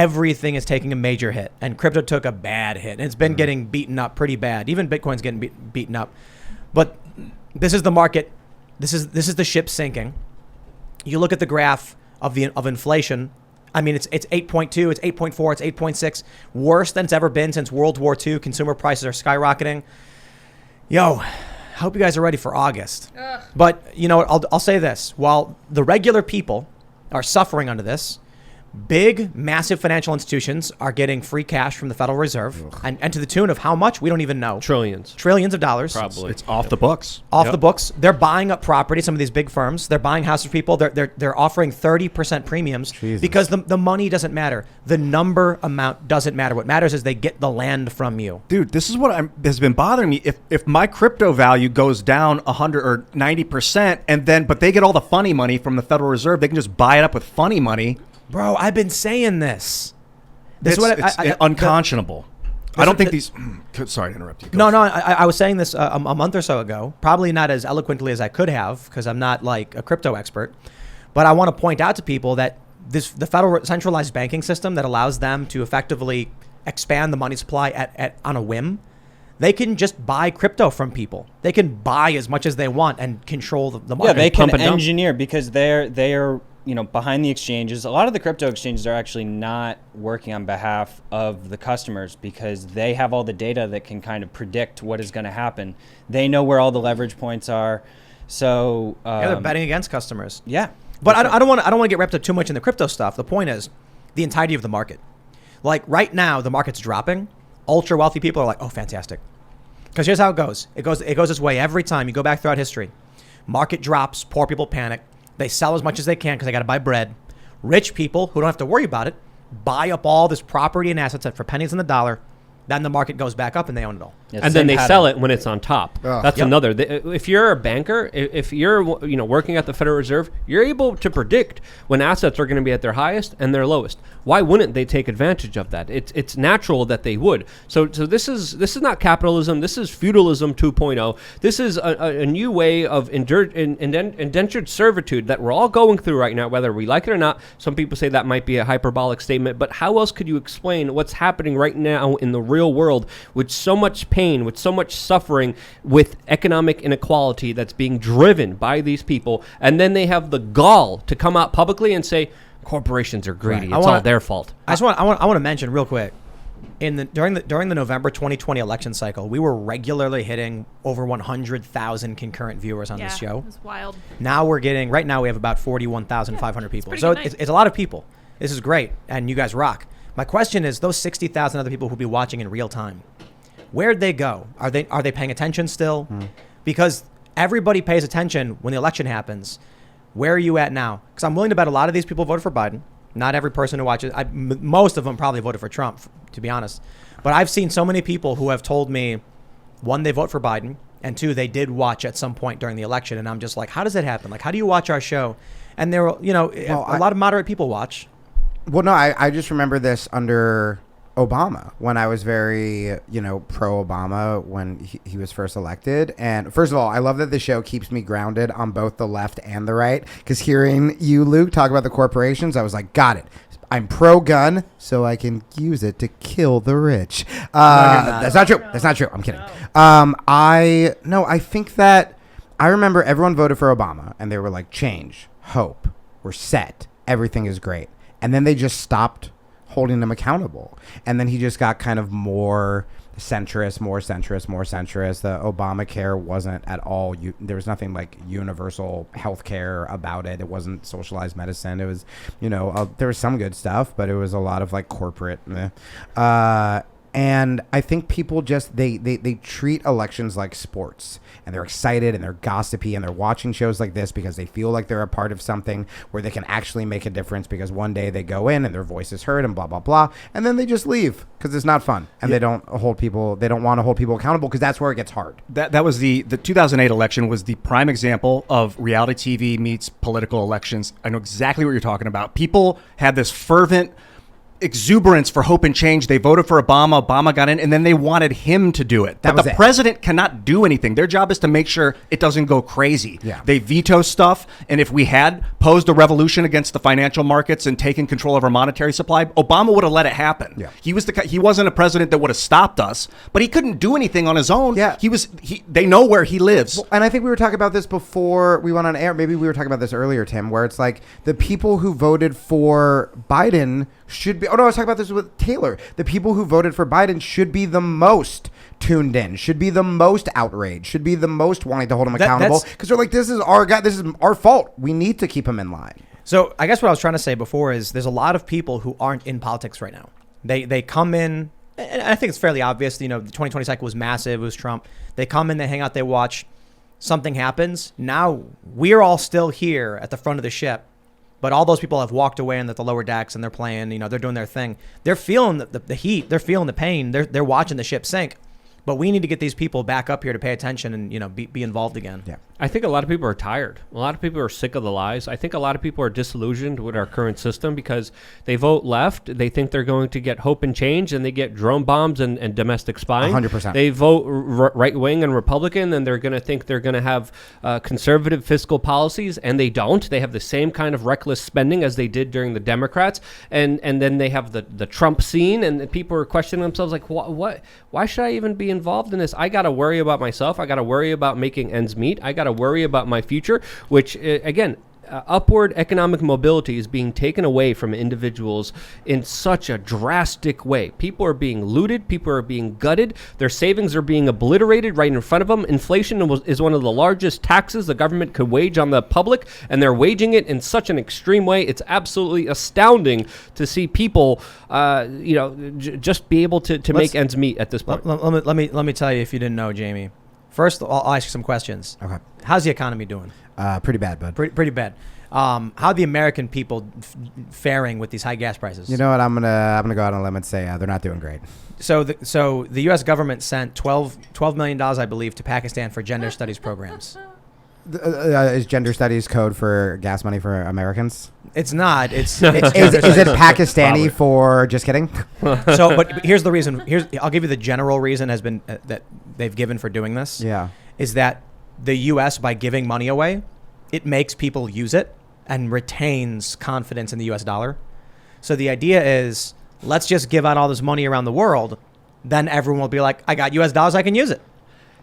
everything is taking a major hit, and crypto took a bad hit, and it's been getting beaten up pretty bad. Even Bitcoin's getting beaten up. But this is the market. This is the ship sinking. You look at the graph of inflation. I mean, it's 8.2, it's 8.4, it's 8.6, worse than it's ever been since World War II. Consumer prices are skyrocketing. Yo, I hope you guys are ready for August. Ugh. But you know, I'll say this: while the regular people are suffering under this, big, massive financial institutions are getting free cash from the Federal Reserve, and to the tune of how much, we don't even know. Trillions of dollars. Probably. It's off the books. Off the books. They're buying up property. Some of these big firms, they're buying houses for people. They're offering 30% premiums because the money doesn't matter. The number amount doesn't matter. What matters is they get the land from you. Dude, this is what has been bothering me. If my crypto value goes down 100 or 90%, but they get all the funny money from the Federal Reserve, they can just buy it up with funny money. Bro, I've been saying this. It's unconscionable. I don't think these... Sorry to interrupt you. I was saying this a month or so ago. Probably not as eloquently as I could have because I'm not like a crypto expert. But I want to point out to people that the federal centralized banking system that allows them to effectively expand the money supply on a whim, they can just buy crypto from people. They can buy as much as they want and control the market. Yeah, they can engineer because they're behind the exchanges. A lot of the crypto exchanges are actually not working on behalf of the customers because they have all the data that can kind of predict what is going to happen. They know where all the leverage points are. So they're betting against customers. Yeah. But I don't want to get wrapped up too much in the crypto stuff. The point is the entirety of the market. Like right now, the market's dropping. Ultra wealthy people are like, oh, fantastic. Because here's how it goes. It goes this way every time. You go back throughout history. Market drops, poor people panic. They sell as much as they can because they got to buy bread. Rich people who don't have to worry about it buy up all this property and assets for pennies on the dollar. Then the market goes back up and they own it all. Yeah, and then they sell it when it's on top. That's another. If you're a banker, if you're working at the Federal Reserve, you're able to predict when assets are going to be at their highest and their lowest. Why wouldn't they take advantage of that? It's natural that they would. So this is not capitalism. This is feudalism 2.0. This is a new way of indentured servitude that we're all going through right now, whether we like it or not. Some people say that might be a hyperbolic statement, but how else could you explain what's happening right now in the real world with so much pain, with so much suffering, with economic inequality that's being driven by these people, and then they have the gall to come out publicly and say corporations are greedy. Right. It's all their fault. I want to mention real quick. During the November 2020 election cycle, we were regularly hitting over 100,000 concurrent viewers on this show. Yeah, it's wild. Now right now we have about 41,500 people. So it's a lot of people. This is great, and you guys rock. My question is, those 60,000 other people who'll be watching in real time, where'd they go? Are they paying attention still? Because everybody pays attention when the election happens. Where are you at now? Because I'm willing to bet a lot of these people voted for Biden. Not every person who watches. Most of them probably voted for Trump, to be honest. But I've seen so many people who have told me, one, they vote for Biden, and two, they did watch at some point during the election. And I'm just like, how does that happen? Like, how do you watch our show? And there were, a lot of moderate people watch. Well, no, I just remember this under Obama when I was very, pro-Obama when he was first elected. And first of all, I love that the show keeps me grounded on both the left and the right, because hearing you, Luke, talk about the corporations, I was like, got it. I'm pro-gun, so I can use it to kill the rich. That's not true. That's not true. I'm kidding. I think that I remember everyone voted for Obama, and they were like, change, hope, we're set, everything is great. And then they just stopped holding him accountable. And then he just got kind of more centrist. The Obamacare wasn't at all, there was nothing like universal health care about it. It wasn't socialized medicine. It was, there was some good stuff, but it was a lot of like corporate. And I think people just, they treat elections like sports, and they're excited and they're gossipy and they're watching shows like this because they feel like they're a part of something where they can actually make a difference, because one day they go in and their voice is heard and blah, blah, blah. And then they just leave because it's not fun. And they don't want to hold people accountable, because that's where it gets hard. That was the 2008 election was the prime example of reality TV meets political elections. I know exactly what you're talking about. People had this fervent exuberance for hope and change. They voted for Obama. Obama got in, and then they wanted him to do it. But the president cannot do anything. Their job is to make sure it doesn't go crazy. Yeah. They veto stuff, and if we had posed a revolution against the financial markets and taken control of our monetary supply, Obama would have let it happen. Yeah. He wasn't a president that would have stopped us, but he couldn't do anything on his own. Yeah. They know where he lives. Well, and I think we were talking about this before we went on air. Maybe we were talking about this earlier, Tim, where it's like the people who voted for Biden should be. Oh no, I was talking about this with Taylor. The people who voted for Biden should be the most tuned in, should be the most outraged, should be the most wanting to hold him accountable, because they're like, this is our guy, this is our fault. We need to keep him in line. So I guess what I was trying to say before is there's a lot of people who aren't in politics right now. They come in, and I think it's fairly obvious. You know, the 2020 cycle was massive. It was Trump. They come in, they hang out, they watch. Something happens. Now we're all still here at the front of the ship. But all those people have walked away and at the lower decks, and they're playing, you know, they're doing their thing. They're feeling the heat. They're feeling the pain. They're watching the ship sink. But we need to get these people back up here to pay attention and, you know, be involved again. Yeah. I think a lot of people are tired. A lot of people are sick of the lies. I think a lot of people are disillusioned with our current system because they vote left. They think they're going to get hope and change, and they get drone bombs and domestic spying. 100%. They vote right wing and Republican, and they're going to think they're going to have conservative fiscal policies, and they don't. They have the same kind of reckless spending as they did during the Democrats, and then they have the Trump scene, and people are questioning themselves like, what? Why should I even be involved in this? I got to worry about myself. I got to worry about making ends meet. I got to worry about my future, which again, upward economic mobility is being taken away from individuals in such a drastic way. People are being looted. People are being gutted. Their savings are being obliterated right in front of them. Inflation is one of the largest taxes the government could wage on the public, and they're waging it in such an extreme way. It's absolutely astounding to see people, just be able to make ends meet at this point. Let me tell you, if you didn't know, Jamie. First, I'll ask you some questions. Okay. How's the economy doing? Pretty bad, bud. Pretty bad. How are the American people faring with these high gas prices? You know what? I'm gonna go out on a limb and say they're not doing great. So the U.S. government sent $12 million, I believe, to Pakistan for gender studies programs. Is gender studies code for gas money for Americans? It's not. Is it Pakistani for just kidding? So, but here's the reason. I'll give you the general reason has been that they've given for doing this. Yeah. Is that the U.S. by giving money away, it makes people use it and retains confidence in the U.S. dollar. So the idea is, let's just give out all this money around the world. Then everyone will be like, I got U.S. dollars, I can use it.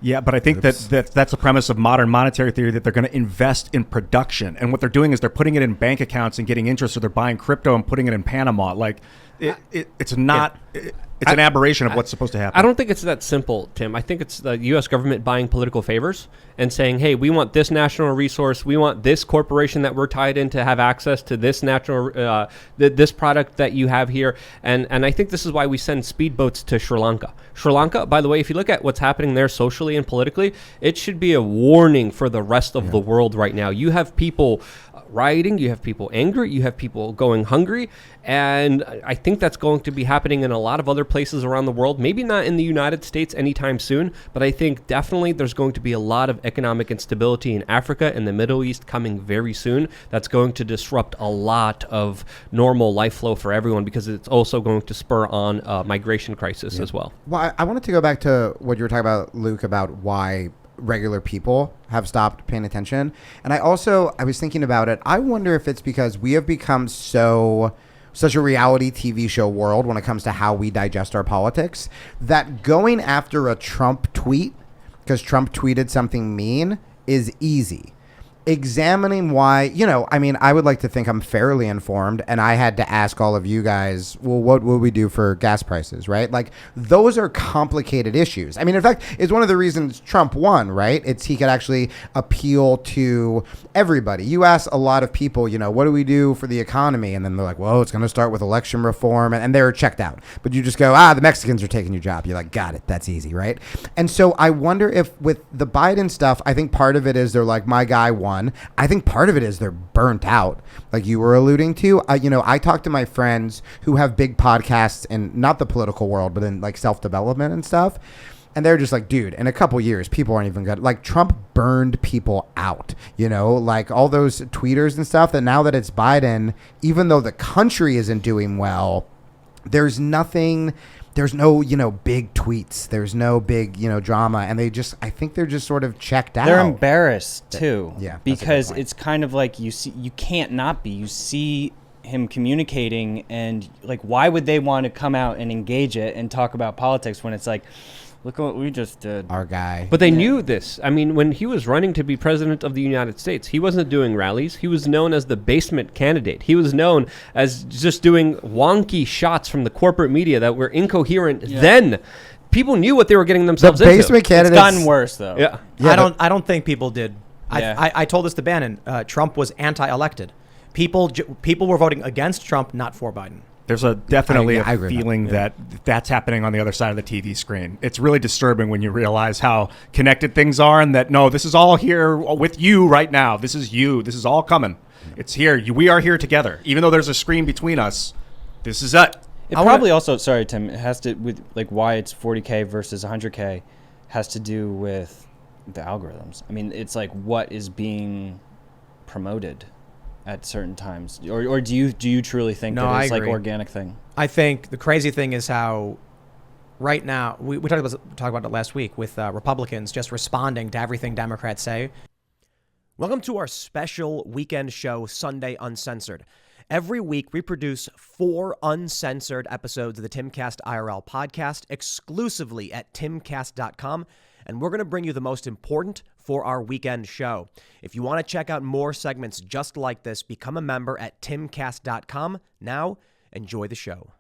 Yeah, but I think that's the premise of modern monetary theory, that they're going to invest in production. And what they're doing is they're putting it in bank accounts and getting interest, or they're buying crypto and putting it in Panama. Like, it's not... It's an aberration of what's supposed to happen. I don't think it's that simple, Tim. I think it's the U.S. government buying political favors and saying, hey, we want this national resource. We want this corporation that we're tied in to have access to this natural, this product that you have here. And I think this is why we send speedboats to Sri Lanka. Sri Lanka, by the way, if you look at what's happening there socially and politically, it should be a warning for the rest of the world right now. You have people rioting, you have people angry, you have people going hungry, and I think that's going to be happening in a lot of other places around the world. Maybe not in the United States anytime soon, but I think definitely there's going to be a lot of economic instability in Africa and the Middle East coming very soon. That's going to disrupt a lot of normal life flow for everyone, because it's also going to spur on a migration crisis as well. Well, I wanted to go back to what you were talking about, Luke, about why regular people have stopped paying attention. And I was thinking about it. I wonder if it's because we have become such a reality TV show world when it comes to how we digest our politics, that going after a Trump tweet because Trump tweeted something mean is easy. Examining why, I would like to think I'm fairly informed, and I had to ask all of you guys, well, what would we do for gas prices, right? Like, those are complicated issues. I mean, in fact, it's one of the reasons Trump won, right? He could actually appeal to everybody. You ask a lot of people, what do we do for the economy? And then they're like, well, it's going to start with election reform, and they're checked out. But you just go, the Mexicans are taking your job. You're like, got it. That's easy, right? And so I wonder if with the Biden stuff, I think part of it is they're like, my guy won. I think part of it is they're burnt out, like you were alluding to. I talk to my friends who have big podcasts in not the political world, but in like self-development and stuff. And they're just like, dude, in a couple years, people aren't even good. Like, Trump burned people out, like all those tweeters and stuff. That now that it's Biden, even though the country isn't doing well, there's nothing. There's no, big tweets. There's no big, drama. And I think they're just sort of checked out. They're embarrassed too. Yeah. Because it's kind of like you can't not be. You see him communicating, and like, why would they want to come out and engage it and talk about politics when it's like, look what we just did. Our guy. But they knew this. I mean, when he was running to be president of the United States, he wasn't doing rallies. He was known as the basement candidate. He was known as just doing wonky shots from the corporate media that were incoherent. Then people knew what they were getting themselves into. Basement candidate. It's gotten worse though. Yeah. I don't think people did. Yeah. I told this to Bannon. Trump was anti-elected. People were voting against Trump, not for Biden. There's definitely I a agree with feeling that's happening on the other side of the TV screen. It's really disturbing when you realize how connected things are, and that, no, this is all here with you right now. This is you. This is all coming. It's here. We are here together. Even though there's a screen between us, this is it. It probably also, sorry, Tim, it has to, with like why it's 40K versus 100K, has to do with the algorithms. I mean, it's like what is being promoted at certain times, or do you truly think that it's like organic thing? I think the crazy thing is how right now we talked about it last week with Republicans just responding to everything Democrats say. Welcome to our special weekend show, Sunday Uncensored. Every week we produce 4 uncensored episodes of the Timcast IRL podcast exclusively at timcast.com. And we're going to bring you the most important for our weekend show. If you want to check out more segments just like this, become a member at timcast.com. Now, enjoy the show.